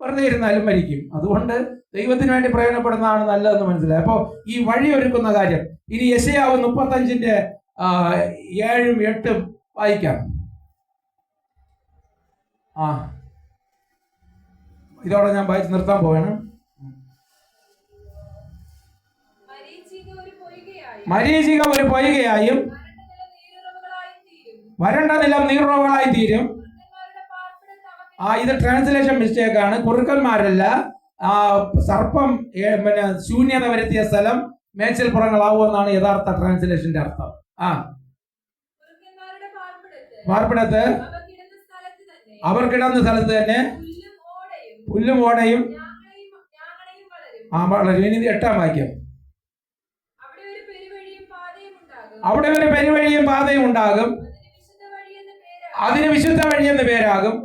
വെറുതെ ഇരുന്നാലും മരിക്കും. അതുകൊണ്ട് ദൈവത്തിന് വേണ്ടി പ്രയോജനപ്പെടുന്നതാണ് നല്ലതെന്ന് മനസ്സിലായി. അപ്പോൾ ഈ വഴി ഒരുക്കുന്ന കാര്യം ഇനി യെശയ്യാവ് 35:7-8 വായിക്കാം. ഇതോടെ ഞാൻ വായിച്ച് നിർത്താൻ പോവാണ്. മരീചിക ഒരു പൊയ്കയായും വരണ്ട നിലം നീറുറവുകളായി തീരും. ഇത് ട്രാൻസ്ലേഷൻ മിസ്റ്റേക്ക് ആണ്. കുറുക്കന്മാരല്ല, സർപ്പം ശൂന്യത വരുത്തിയ സ്ഥലം മേച്ചിൽപ്പുറങ്ങളാവുമെന്നാണ് യഥാർത്ഥ ട്രാൻസ്ലേഷന്റെ അർത്ഥം. പാർപ്പിടത്ത് അവർ കിടന്ന സ്ഥലത്ത് തന്നെ പുല്ലും ഓടയും വളരും. ഇനി 8-ാം വാക്യം, അവിടെ ഒരു പെരുവഴിയും പാതയും ഉണ്ടാകും, അതിന് വിശുദ്ധ വഴി എന്ന് പേരാകും,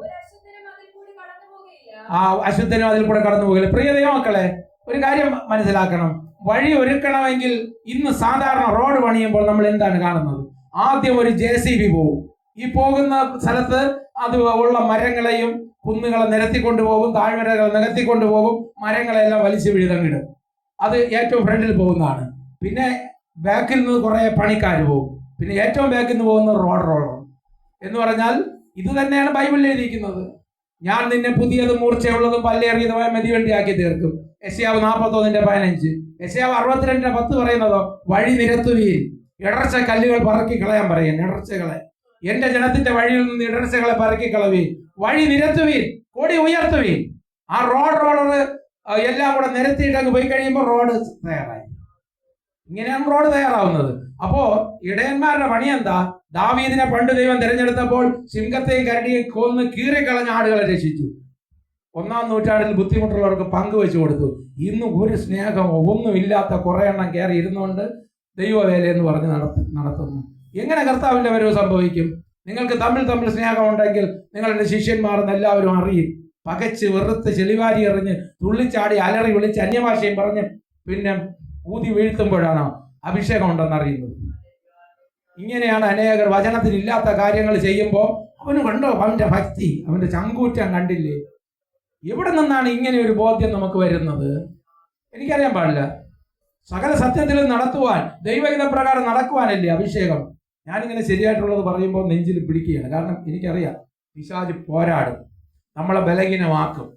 അശുദ്ധനും അതിൽ കൂടെ കടന്നു പോകില്ല. പ്രിയ ദൈവമക്കളെ, ഒരു കാര്യം മനസ്സിലാക്കണം. വഴി ഒരുക്കണമെങ്കിൽ ഇന്ന് സാധാരണ റോഡ് പണിയുമ്പോൾ നമ്മൾ എന്താണ് കാണുന്നത്? ആദ്യം ഒരു JCB പോകും. ഈ പോകുന്ന സ്ഥലത്ത് അത് ഉള്ള മരങ്ങളെയും കുന്നുകളെ നിരത്തിക്കൊണ്ടുപോകും, താഴ്വരകൾ നികത്തിക്കൊണ്ടുപോകും, മരങ്ങളെല്ലാം വലിച്ചു വീഴ്തങ്ങിടും. അത് ഏറ്റവും ഫ്രണ്ടിൽ പോകുന്നതാണ്. പിന്നെ ബാക്കിൽ നിന്ന് കുറേ പണിക്കാർ പോകും. പിന്നെ ഏറ്റവും ബാക്കിൽ നിന്ന് പോകുന്ന റോഡ് റോളർ എന്ന് പറഞ്ഞാൽ ഇത് തന്നെയാണ് ബൈബിളിൽ എഴുതിയിരിക്കുന്നത്. ഞാൻ നിന്നെ പുതിയതും മൂർച്ചയുള്ളതും പല്ലേറിയതുമായ മെതിവണ്ടിയാക്കി തീർക്കും. യെശയ്യാവ് 41:15. യെശയ്യാവ് 62:10 പറയുന്നതോ, വഴി നിരത്തുവീൻ, ഇടർച്ച കല്ലുകൾ പറക്കി കളയാൻ പറയാൻ. ഇടർച്ചകളെ, എന്റെ ജനത്തിന്റെ വഴിയിൽ നിന്ന് ഇടർച്ചകളെ പറക്കി കളവീൻ, വഴി നിരത്തുവീൻ, കൊടി ഉയർത്തുവീൻ. ആ റോഡ് റോളർ എല്ലാം കൂടെ നിരത്തിയിട്ടങ്ങ് പോയി കഴിയുമ്പോൾ റോഡ് തയ്യാറായി. ഇങ്ങനെയാണ് റോഡ് തയ്യാറാവുന്നത്. അപ്പോ ഇടയന്മാരുടെ പണി എന്താ? ദാവീദിനെ പണ്ട് ദൈവം തിരഞ്ഞെടുത്തപ്പോൾ സിംഹത്തെയും കരടിയെയും കൊന്ന് കീറിക്കളഞ്ഞ ആടുകളെ രക്ഷിച്ചു. 1-ാം നൂറ്റാണ്ടിൽ ബുദ്ധിമുട്ടുള്ളവർക്ക് പങ്കുവെച്ചു കൊടുത്തു. ഇന്ന് ഒരു സ്നേഹമോ ഒന്നുമില്ലാത്ത കുറെ എണ്ണം കയറി ഇരുന്നുകൊണ്ട് ദൈവവേല എന്ന് പറഞ്ഞ് നടത്തുന്നു. എങ്ങനെ കർത്താവിന്റെ വരവ് സംഭവിക്കും? നിങ്ങൾക്ക് തമ്മിൽ സ്നേഹം ഉണ്ടെങ്കിൽ നിങ്ങളുടെ ശിഷ്യന്മാരെന്ന് എല്ലാവരും അറിയും. പകച്ച് വെറുത്ത് ചെളിവാരി എറിഞ്ഞ് തുള്ളിച്ചാടി അലറി വിളിച്ച് അന്യഭാഷയും പറഞ്ഞ് പിന്നെ ഊതി വീഴ്ത്തുമ്പോഴാണ് അഭിഷേകം ഉണ്ടെന്ന് അറിയുന്നത്. ഇങ്ങനെയാണ് അനേകർ വചനത്തിലില്ലാത്ത കാര്യങ്ങൾ ചെയ്യുമ്പോൾ അവന് കണ്ടോ അവന്റെ ഭക്തി, അവന്റെ ചങ്കൂറ്റം കണ്ടില്ലേ? എവിടെ നിന്നാണ് ഇങ്ങനെ ഒരു ബോധ്യം നമുക്ക് വരുന്നത്? എനിക്കറിയാൻ പാടില്ല. സകല സത്യത്തിലും നടത്തുവാൻ, ദൈവഹിത പ്രകാരം നടക്കുവാനല്ലേ അഭിഷേകം. ഞാനിങ്ങനെ ശരിയായിട്ടുള്ളത് പറയുമ്പോൾ നെഞ്ചിൽ പിടിക്കുകയാണ്. കാരണം എനിക്കറിയാം പിശാച് പോരാടും, നമ്മളെ ബലഹീനമാക്കും.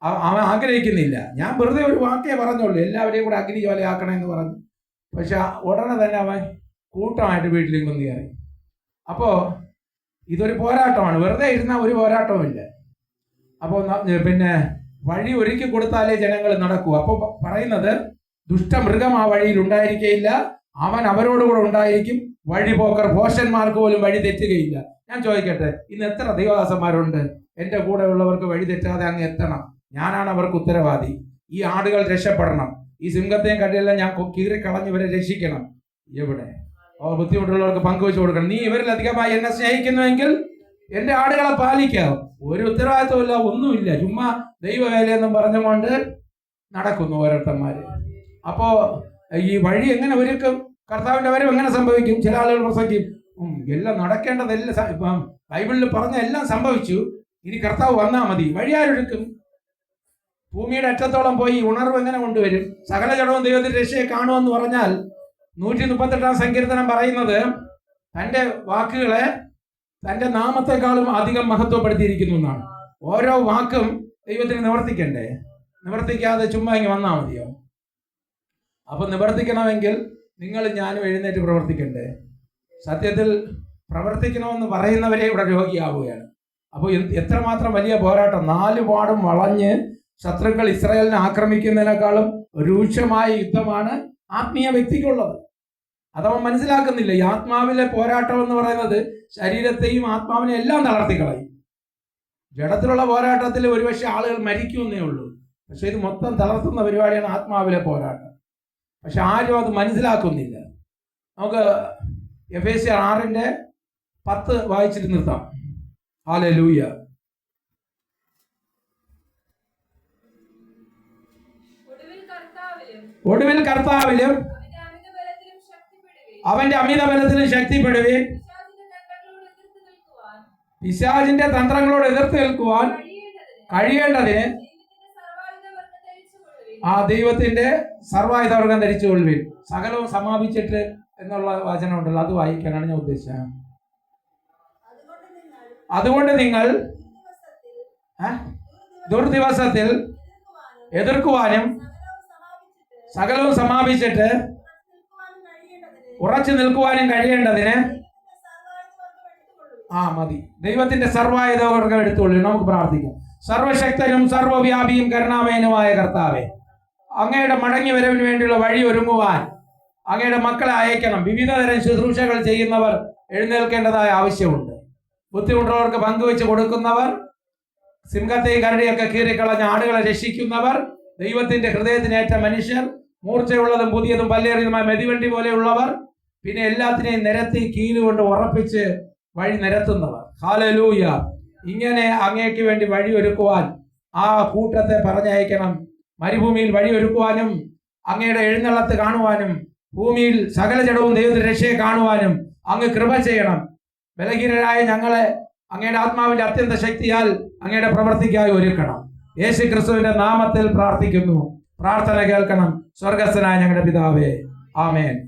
അവൻ ആഗ്രഹിക്കുന്നില്ല. ഞാൻ വെറുതെ ഒരു വാക്കേ പറഞ്ഞുള്ളൂ, എല്ലാവരെയും കൂടെ അഗ്നി ജ്വാലയാക്കണമെന്ന് പറഞ്ഞു. പക്ഷെ ഉടനെ തന്നെ അവൻ കൂട്ടമായിട്ട് വീട്ടിലേക്ക് വന്ന് കയറി. അപ്പോൾ ഇതൊരു പോരാട്ടമാണ്, വെറുതെ ഇരുന്നാൽ ഒരു പോരാട്ടവുമില്ല. അപ്പോൾ പിന്നെ വഴി ഒരുക്കി കൊടുത്താലേ ജനങ്ങൾ നടക്കൂ. അപ്പോൾ പറയുന്നത് ദുഷ്ടമൃഗം ആ വഴിയിൽ ഉണ്ടായിരിക്കുകയില്ല, അവൻ അവരോടുകൂടെ ഉണ്ടായിരിക്കും. വഴിപോക്കർ ഭോഷന്മാർക്ക് പോലും വഴി തെറ്റുകയില്ല. ഞാൻ ചോദിക്കട്ടെ, ഇന്ന് എത്ര ദൈവദാസന്മാരുണ്ട് എൻ്റെ കൂടെ ഉള്ളവർക്ക് വഴി തെറ്റാതെ അങ്ങ് എത്തണം? ഞാനാണ് അവർക്ക് ഉത്തരവാദി. ഈ ആടുകൾ രക്ഷപ്പെടണം, ഈ സിംഹത്തെയും കടിയെല്ലാം ഞാൻ കീറിക്കളഞ്ഞ് ഇവരെ രക്ഷിക്കണം. എവിടെ ബുദ്ധിമുട്ടുള്ളവർക്ക് പങ്കുവെച്ചു കൊടുക്കണം. നീ ഇവരിലധികമായി എന്നെ സ്നേഹിക്കുന്നുവെങ്കിൽ എൻ്റെ ആടുകളെ പാലിക്കാം. ഒരു ഉത്തരവാദിത്വമില്ല, ഒന്നുമില്ല, ചുമ്മാ ദൈവവേലയെന്നും പറഞ്ഞുകൊണ്ട് നടക്കുന്നു ഓരോരുത്തന്മാര്. അപ്പോ ഈ വഴി എങ്ങനെ ഒരുക്കും? കർത്താവിന്റെ വരവ് എങ്ങനെ സംഭവിക്കും? ചില ആളുകൾ പ്രസംഗിക്കും, എല്ലാം നടക്കേണ്ടതെല്ലാം ഇപ്പം ബൈബിളിൽ പറഞ്ഞ എല്ലാം സംഭവിച്ചു, ഇനി കർത്താവ് വന്നാൽ മതി. വഴി ആരൊരുക്കും? ഭൂമിയുടെ അറ്റത്തോളം പോയി ഉണർവ് എങ്ങനെ കൊണ്ടുവരും? സകല ജഡവും ദൈവത്തിന്റെ രക്ഷയെ കാണുമെന്ന് പറഞ്ഞാൽ 138 സങ്കീർത്തനം പറയുന്നത് തൻ്റെ വാക്കുകളെ തൻ്റെ നാമത്തെക്കാളും അധികം മഹത്വപ്പെടുത്തിയിരിക്കുന്നു എന്നാണ്. ഓരോ വാക്കും ദൈവത്തിന് നിവർത്തിക്കണ്ടേ? നിവർത്തിക്കാതെ ചുമ്മാ ഇങ്ങ് വന്നാൽ മതിയോ? അപ്പൊ നിവർത്തിക്കണമെങ്കിൽ നിങ്ങൾ ഞാനും എഴുന്നേറ്റ് പ്രവർത്തിക്കണ്ടേ? സത്യത്തിൽ പ്രവർത്തിക്കണമെന്ന് പറയുന്നവരെ ഇവിടെ രോഗിയാവുകയാണ്. അപ്പോൾ എത്രമാത്രം വലിയ പോരാട്ടം! 4 പാടും വളഞ്ഞ് ശത്രുക്കൾ ഇസ്രായേലിനെ ആക്രമിക്കുന്നതിനേക്കാളും രൂക്ഷമായ യുദ്ധമാണ് ആത്മീയ വ്യക്തിക്കുള്ളത്. അതവൻ മനസ്സിലാക്കുന്നില്ല. ഈ ആത്മാവിലെ പോരാട്ടം എന്ന് പറയുന്നത് ശരീരത്തെയും ആത്മാവിനെ എല്ലാം തളർത്തിക്കളയും. ജഡത്തിലുള്ള പോരാട്ടത്തിൽ ഒരുപക്ഷെ ആളുകൾ മരിക്കുമെന്നേ ഉള്ളൂ, പക്ഷെ ഇത് മൊത്തം തളർത്തുന്ന പരിപാടിയാണ് ആത്മാവിലെ പോരാട്ടം. പക്ഷെ ആരും അത് മനസ്സിലാക്കുന്നില്ല. നമുക്ക് എഫേസ്യർ 6:10 വായിച്ചിട്ട് നിർത്താം. ഹല്ലേലൂയ. ഒടുവിൽ കർത്താവിലും അവന്റെ അമിത ബലത്തിലും ശക്തിപ്പെടുവീൻ. പിശാചിന്റെ തന്ത്രങ്ങളോട് എതിർത്ത് നിൽക്കുവാൻ കഴിയേണ്ടതിന് ആ ദൈവത്തിന്റെ സർവായുധവർഗം ധരിച്ചുകൊള്ളുവിൻ. സകലവും സമാപിച്ചിട്ട് എന്നുള്ള വചനം ഉണ്ടല്ലോ, അത് വായിക്കാനാണ് ഞാൻ ഉദ്ദേശിച്ചത്. അതുകൊണ്ട് നിങ്ങൾ ദുർദിവസത്തിൽ എതിർക്കുവാനും സകലവും സമാപിച്ചിട്ട് ഉറച്ചു നിൽക്കുവാനും കഴിയേണ്ടതിന് മതി. ദൈവത്തിന്റെ സർവായുധവർഗം എടുത്തുകൊള്ളു. നമുക്ക് പ്രാർത്ഥിക്കാം. സർവശക്തനും സർവവ്യാപിയും കരുണാമയനുമായ കർത്താവേ, അങ്ങയുടെ മടങ്ങി വരവിന് വേണ്ടിയുള്ള വഴി ഒരുങ്ങുവാൻ അങ്ങയുടെ മക്കളെ അയക്കണം. വിവിധതരം ശുശ്രൂഷകൾ ചെയ്യുന്നവർ എഴുന്നേൽക്കേണ്ടതായ ആവശ്യമുണ്ട്. ബുദ്ധിമുട്ടുള്ളവർക്ക് പങ്കുവെച്ച് കൊടുക്കുന്നവർ, സിംഹത്തെയും കരടിയൊക്കെ കീറിക്കളഞ്ഞ ആടുകളെ രക്ഷിക്കുന്നവർ, ദൈവത്തിന്റെ ഹൃദയത്തിനേറ്റ മനുഷ്യർ, മൂർച്ചയുള്ളതും പുതിയതും പല്ലേറിയതുമായ മെതിവണ്ടി പോലെയുള്ളവർ, പിന്നെ എല്ലാത്തിനെയും നിരത്തി കീലുകൊണ്ട് ഉറപ്പിച്ച് വഴി നിരത്തുന്നവർ. ഹല്ലേലൂയ. ഇങ്ങനെ അങ്ങേക്ക് വേണ്ടി വഴി ഒരുക്കുവാൻ ആ കൂട്ടത്തെ പറഞ്ഞയക്കണം. മരുഭൂമിയിൽ വഴി ഒരുക്കുവാനും അങ്ങയുടെ എഴുന്നള്ളത്ത് കാണുവാനും ഭൂമിയിൽ സകല ജഡവും ദൈവത്തിന്റെ രക്ഷയെ കാണുവാനും അങ്ങ് കൃപ ചെയ്യണം. ബലഹീനരായ ഞങ്ങളെ അങ്ങയുടെ ആത്മാവിന്റെ അത്യന്ത ശക്തിയാൽ അങ്ങയുടെ പ്രവൃത്തിക്കായി ഒരുക്കണം. യേശു ക്രിസ്തുവിന്റെ നാമത്തിൽ പ്രാർത്ഥിക്കുന്നു. പ്രാർത്ഥന കേൾക്കണം സ്വർഗസ്ഥനായ ഞങ്ങളുടെ പിതാവേ. ആമേൻ.